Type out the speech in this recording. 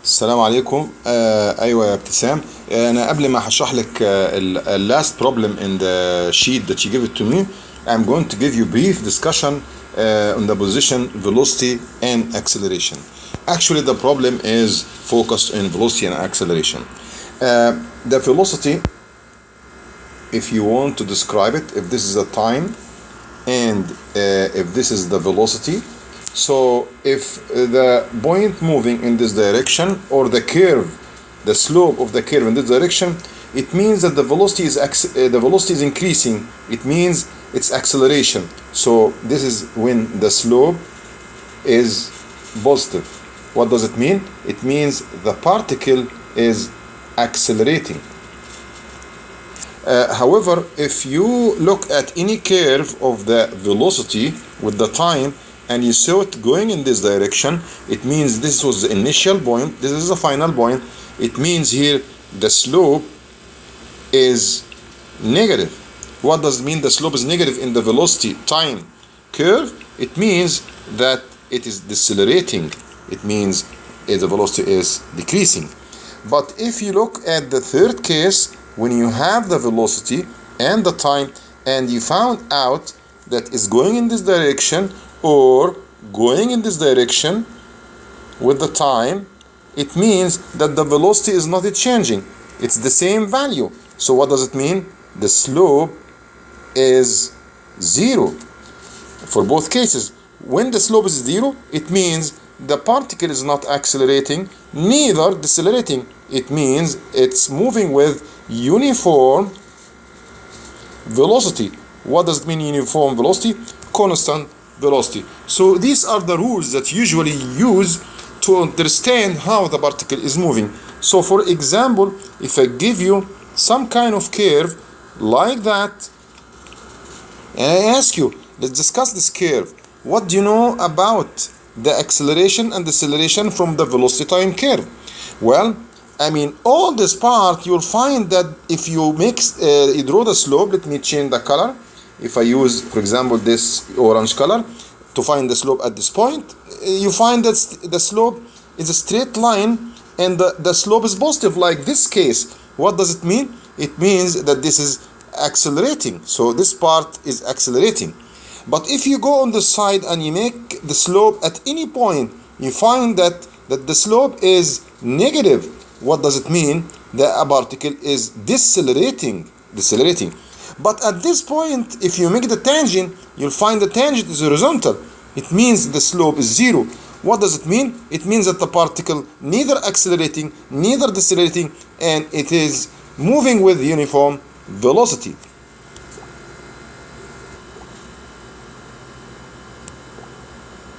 السلام عليكم. ايوه يا ابتسام. انا قبل ما هشرح لك last problem in the sheet that you give it to me, I'm going to give you brief discussion on the position, velocity and acceleration. Actually the problem is focused on velocity and acceleration. The velocity, if you want to describe it, if this is the time and if this is the velocity, so if the point moving in this direction or the curve, the slope of the curve in this direction, it means that the velocity is increasing. It means it's acceleration. So this is when the slope is positive. What does it mean? It means the particle is accelerating. However, if you look at any curve of the velocity with the time and you saw it going in this direction, it means this was the initial point, this is the final point. It means here the slope is negative. What does it mean the slope is negative in the velocity time curve? It means that it is decelerating. It means the velocity is decreasing. But if you look at the third case, when you have the velocity and the time and you found out that it's going in this direction or going in this direction with the time, it means that the velocity is not changing. It's the same value. So what does it mean? The slope is zero for both cases. When the slope is zero, it means the particle is not accelerating, neither decelerating. It means it's moving with uniform velocity. What does it mean, uniform velocity? Constant velocity. So these are the rules that usually use to understand how the particle is moving. So for example, if I give you some kind of curve like that and I ask you, let's discuss this curve. What do you know about the acceleration and deceleration from the velocity time curve? Well, I mean, all this part, you'll find that if you you draw the slope, let me change the color. If I use, for example, this orange color to find the slope at this point, you find that the slope is a straight line and the slope is positive like this case. What does it mean? It means that this is accelerating. So this part is accelerating. But if you go on the side and you make the slope at any point, you find that the slope is negative. What does it mean? The particle is decelerating. But at this point, if you make the tangent, you'll find the tangent is horizontal. It means the slope is zero. What does it mean? It means that the particle neither accelerating, neither decelerating, and it is moving with uniform velocity.